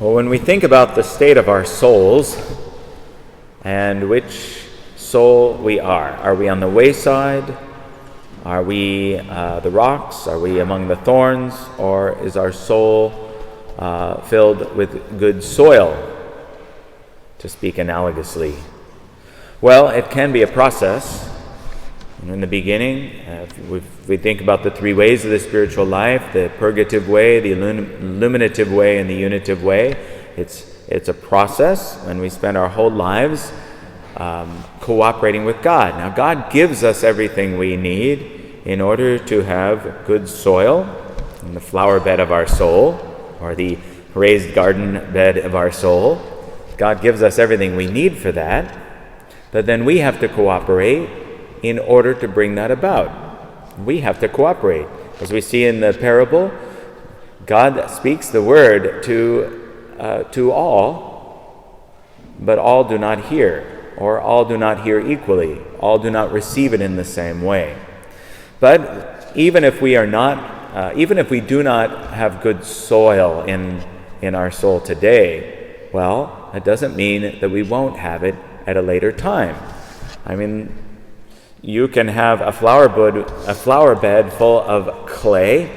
Well, when we think about the state of our souls and which soul we are we on the wayside? Are we the rocks? Are we among the thorns? Or is our soul filled with good soil, to speak analogously? Well, it can be a process. In the beginning, if we think about the three ways of the spiritual life, the purgative way, the illuminative way, and the unitive way, it's a process, and we spend our whole lives cooperating with God. Now, God gives us everything we need in order to have good soil in the flower bed of our soul, or the raised garden bed of our soul. God gives us everything we need for that, but then we have to cooperate in order to bring that about. We have to cooperate. As we see in the parable, God speaks the word to all, but all do not hear, or all do not hear equally. All do not receive it in the same way. But even if we do not have good soil in our soul today, well, it doesn't mean that we won't have it at a later time. I mean, you can have a flower bed full of clay,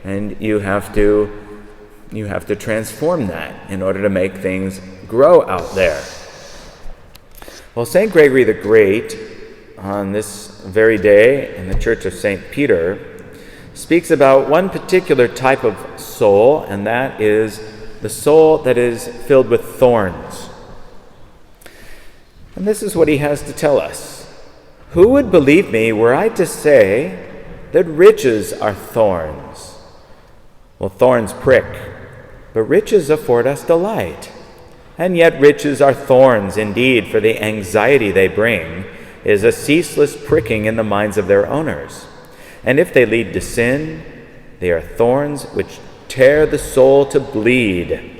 and you have to transform that in order to make things grow out there. Well, St. Gregory the Great, on this very day in the Church of St. Peter, speaks about one particular type of soul, and that is the soul that is filled with thorns. And this is what he has to tell us. Who would believe me were I to say that riches are thorns? Well, thorns prick, but riches afford us delight. And yet riches are thorns indeed, for the anxiety they bring is a ceaseless pricking in the minds of their owners. And if they lead to sin, they are thorns which tear the soul to bleed.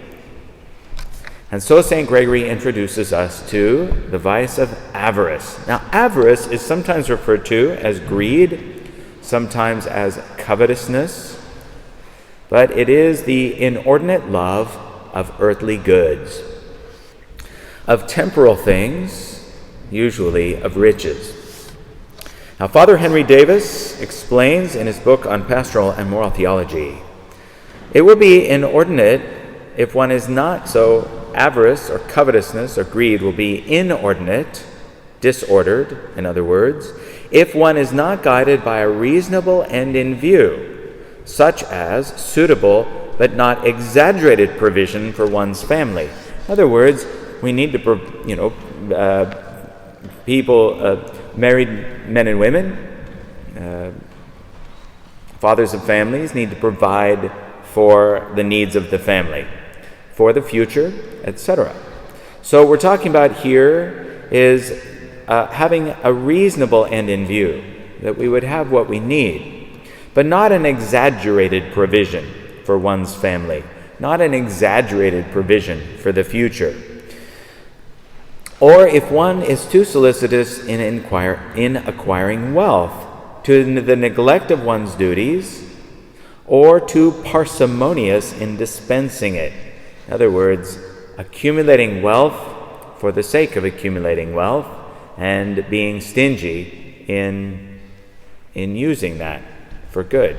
And so St. Gregory introduces us to the vice of avarice. Now, avarice is sometimes referred to as greed, sometimes as covetousness, but it is the inordinate love of earthly goods, of temporal things, usually of riches. Now, Father Henry Davis explains in his book on pastoral and moral theology, it will be inordinate if one is not so. Avarice or covetousness or greed will be inordinate, disordered, in other words, if one is not guided by a reasonable end in view, such as suitable but not exaggerated provision for one's family. In other words, we need to, married men and women, fathers of families need to provide for the needs of the family, for the future, etc. So we're talking about here is having a reasonable end in view, that we would have what we need, but not an exaggerated provision for one's family, not an exaggerated provision for the future. Or if one is too solicitous in acquiring wealth, to the neglect of one's duties, or too parsimonious in dispensing it. In other words, accumulating wealth for the sake of accumulating wealth and being stingy in using that for good.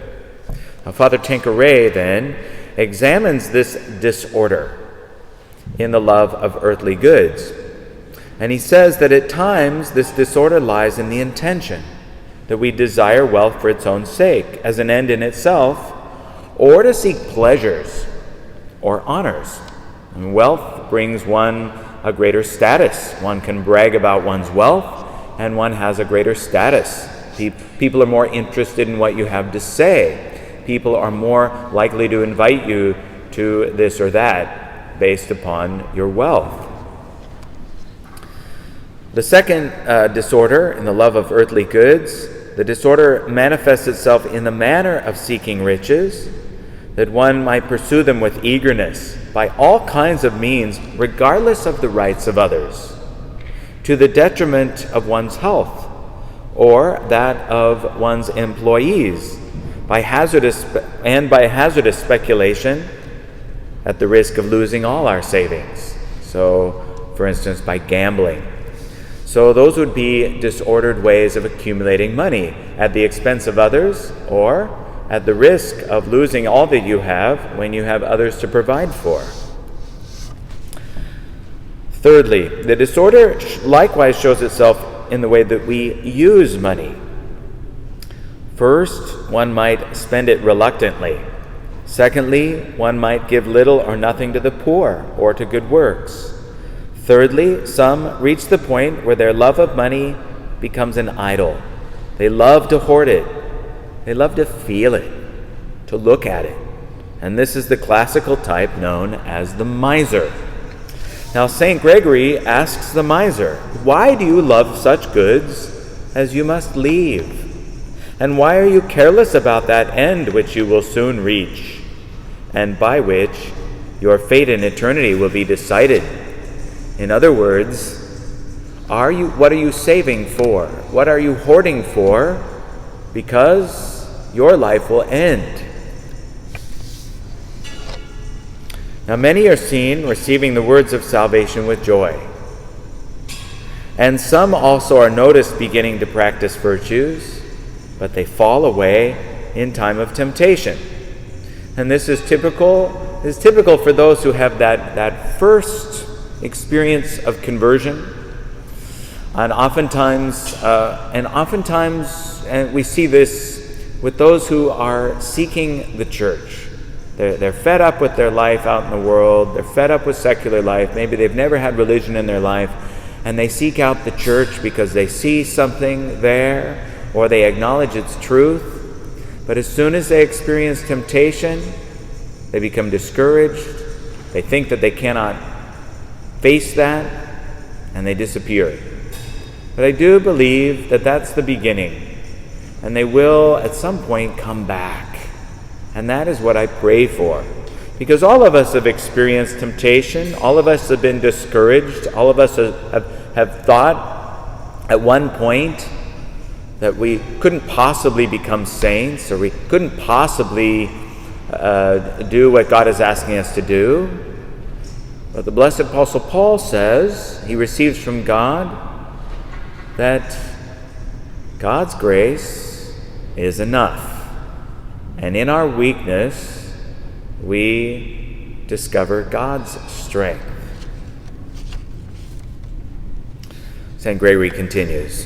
Now, Father Tanqueray then examines this disorder in the love of earthly goods. And he says that at times this disorder lies in the intention that we desire wealth for its own sake, as an end in itself, or to seek pleasures or honors. And wealth brings one a greater status. One can brag about one's wealth, and one has a greater status. People are more interested in what you have to say. People are more likely to invite you to this or that based upon your wealth. The second disorder in the love of earthly goods, the disorder manifests itself in the manner of seeking riches, that one might pursue them with eagerness by all kinds of means, regardless of the rights of others, to the detriment of one's health or that of one's employees, by hazardous speculation at the risk of losing all our savings. So, for instance, by gambling. So those would be disordered ways of accumulating money at the expense of others, or at the risk of losing all that you have when you have others to provide for. Thirdly, the disorder likewise shows itself in the way that we use money. First, one might spend it reluctantly. Secondly, one might give little or nothing to the poor or to good works. Thirdly, some reach the point where their love of money becomes an idol. They love to hoard it. They love to feel it, to look at it. And this is the classical type known as the miser. Now, St. Gregory asks the miser, "Why do you love such goods as you must leave? And why are you careless about that end which you will soon reach, and by which your fate in eternity will be decided?" In other words, what are you saving for? What are you hoarding for? Because your life will end. Now, many are seen receiving the words of salvation with joy. And some also are noticed beginning to practice virtues, but they fall away in time of temptation. And this is typical for those who have that first experience of conversion. And oftentimes we see this with those who are seeking the church. They're fed up with their life out in the world. They're fed up with secular life. Maybe they've never had religion in their life, and they seek out the church because they see something there, or they acknowledge its truth. But as soon as they experience temptation, they become discouraged. They think that they cannot face that, and they disappear. But I do believe that that's the beginning, and they will at some point come back. And that is what I pray for. Because all of us have experienced temptation. All of us have been discouraged. All of us have thought at one point that we couldn't possibly become saints, or we couldn't possibly do what God is asking us to do. But the blessed Apostle Paul says he receives from God that God's grace is enough. And in our weakness, we discover God's strength. St. Gregory continues,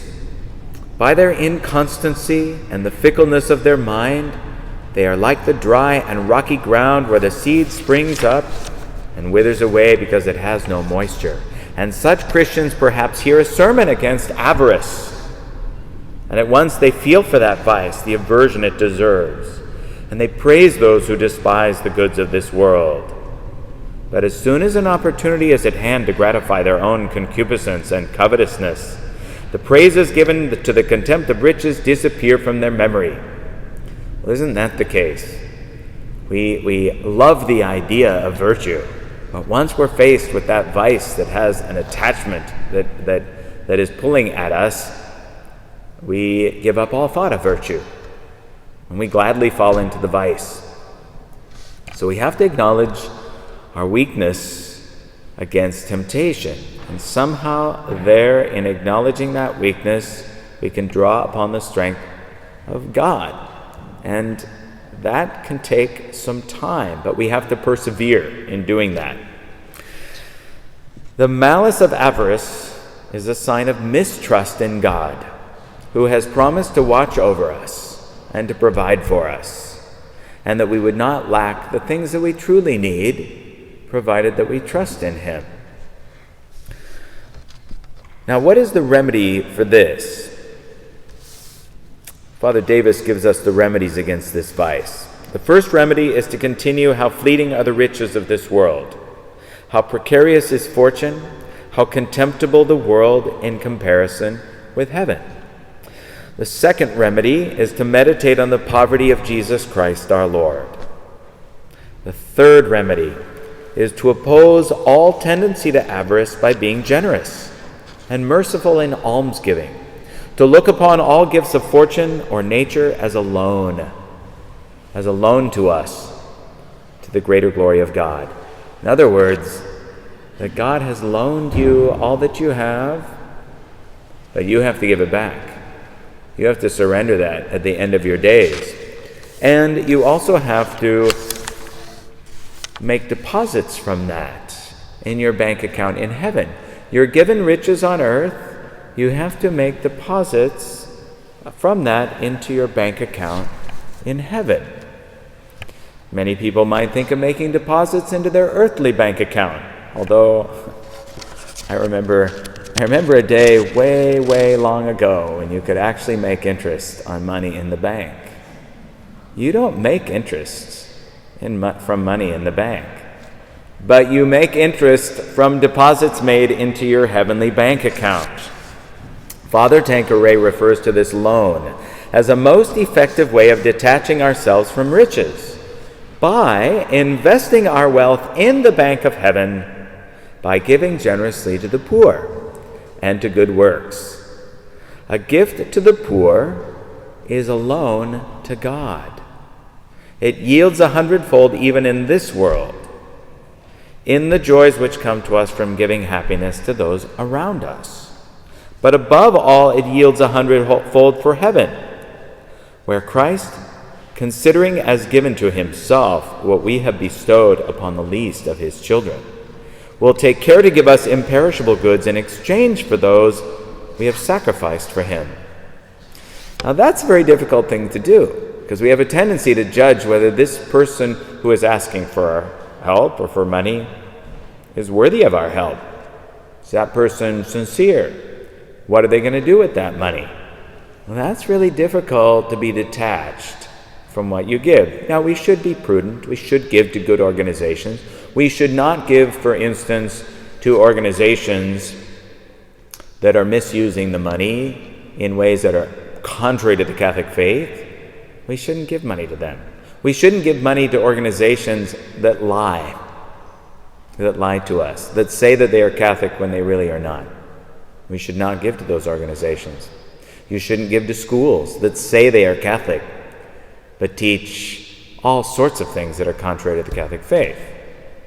"By their inconstancy and the fickleness of their mind, they are like the dry and rocky ground where the seed springs up and withers away because it has no moisture. And such Christians perhaps hear a sermon against avarice, and at once they feel for that vice the aversion it deserves. And they praise those who despise the goods of this world. But as soon as an opportunity is at hand to gratify their own concupiscence and covetousness, the praises given to the contempt of riches disappear from their memory." Well, isn't that the case? We love the idea of virtue, but once we're faced with that vice that has an attachment that is pulling at us, we give up all thought of virtue. And we gladly fall into the vice. So we have to acknowledge our weakness against temptation. And somehow there, in acknowledging that weakness, we can draw upon the strength of God. And that can take some time, but we have to persevere in doing that. The malice of avarice is a sign of mistrust in God, who has promised to watch over us and to provide for us, and that we would not lack the things that we truly need, provided that we trust in Him. Now, what is the remedy for this? Father Davis gives us the remedies against this vice. The first remedy is to continue how fleeting are the riches of this world, how precarious is fortune, how contemptible the world in comparison with heaven. The second remedy is to meditate on the poverty of Jesus Christ our Lord. The third remedy is to oppose all tendency to avarice by being generous and merciful in almsgiving, to look upon all gifts of fortune or nature as a loan to us, to the greater glory of God. In other words, that God has loaned you all that you have, but you have to give it back. You have to surrender that at the end of your days. And you also have to make deposits from that in your bank account in heaven. You're given riches on earth. You have to make deposits from that into your bank account in heaven. Many people might think of making deposits into their earthly bank account, although I remember a day way, way long ago when you could actually make interest on money in the bank. You don't make interest from money in the bank, but you make interest from deposits made into your heavenly bank account. Father Tanqueray refers to this loan as a most effective way of detaching ourselves from riches by investing our wealth in the bank of heaven, by giving generously to the poor and to good works. A gift to the poor is a loan to God. It yields 100-fold even in this world, in the joys which come to us from giving happiness to those around us. But above all, it yields 100-fold for heaven, where Christ, considering as given to himself what we have bestowed upon the least of his children, will take care to give us imperishable goods in exchange for those we have sacrificed for him. Now that's a very difficult thing to do, because we have a tendency to judge whether this person who is asking for our help or for money is worthy of our help. Is that person sincere? What are they going to do with that money? Well, that's really difficult to be detached from what you give. Now, we should be prudent. We should give to good organizations. We should not give, for instance, to organizations that are misusing the money in ways that are contrary to the Catholic faith. We shouldn't give money to them. We shouldn't give money to organizations that lie to us, that say that they are Catholic when they really are not. We should not give to those organizations. You shouldn't give to schools that say they are Catholic, but teach all sorts of things that are contrary to the Catholic faith.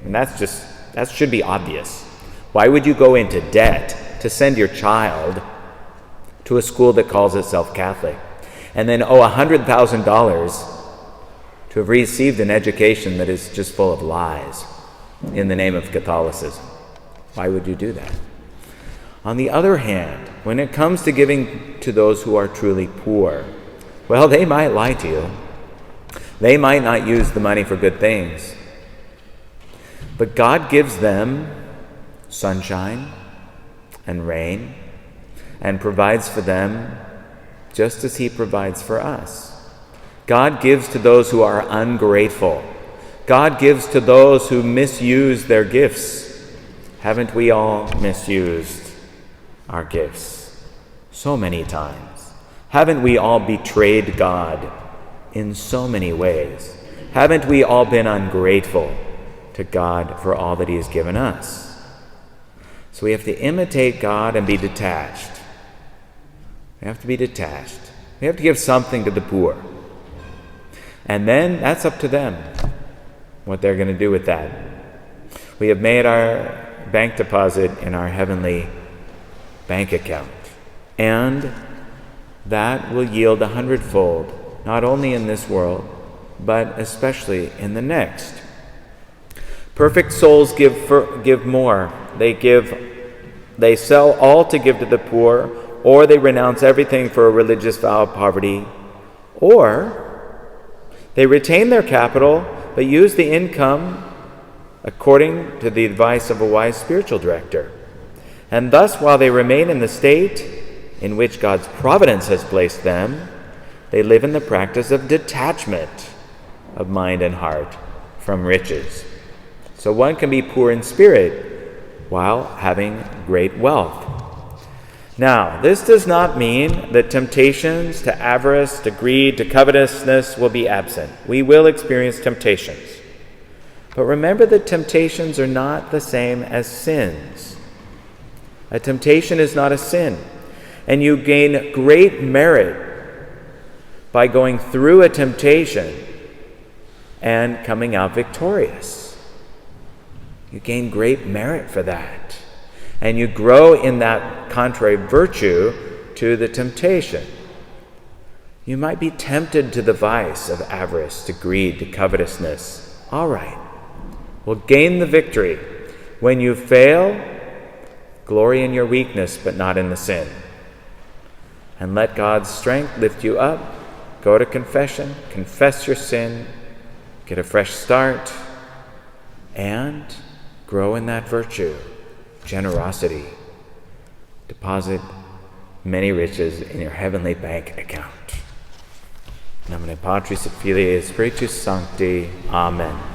And that should be obvious. Why would you go into debt to send your child to a school that calls itself Catholic, and then owe $100,000 to have received an education that is just full of lies in the name of Catholicism? Why would you do that? On the other hand, when it comes to giving to those who are truly poor, well, they might lie to you. They might not use the money for good things. But God gives them sunshine and rain and provides for them just as he provides for us. God gives to those who are ungrateful. God gives to those who misuse their gifts. Haven't we all misused our gifts so many times? Haven't we all betrayed God in so many ways? Haven't we all been ungrateful to God for all that he has given us? So we have to imitate God and be detached. We have to be detached. We have to give something to the poor. And then that's up to them, what they're going to do with that. We have made our bank deposit in our heavenly bank account, and that will yield 100-fold, not only in this world, but especially in the next. Perfect souls give more. They sell all to give to the poor, or they renounce everything for a religious vow of poverty, or they retain their capital but use the income according to the advice of a wise spiritual director. And thus, while they remain in the state in which God's providence has placed them, they live in the practice of detachment of mind and heart from riches. So one can be poor in spirit while having great wealth. Now, this does not mean that temptations to avarice, to greed, to covetousness will be absent. We will experience temptations. But remember that temptations are not the same as sins. A temptation is not a sin, and you gain great merit by going through a temptation and coming out victorious. You gain great merit for that. And you grow in that contrary virtue to the temptation. You might be tempted to the vice of avarice, to greed, to covetousness. All right. Well, gain the victory. When you fail, glory in your weakness, but not in the sin. And let God's strength lift you up. Go to confession, confess your sin, get a fresh start, and grow in that virtue, generosity. Deposit many riches in your heavenly bank account. In nomine Patris et Filii et Spiritus Sancti. Amen.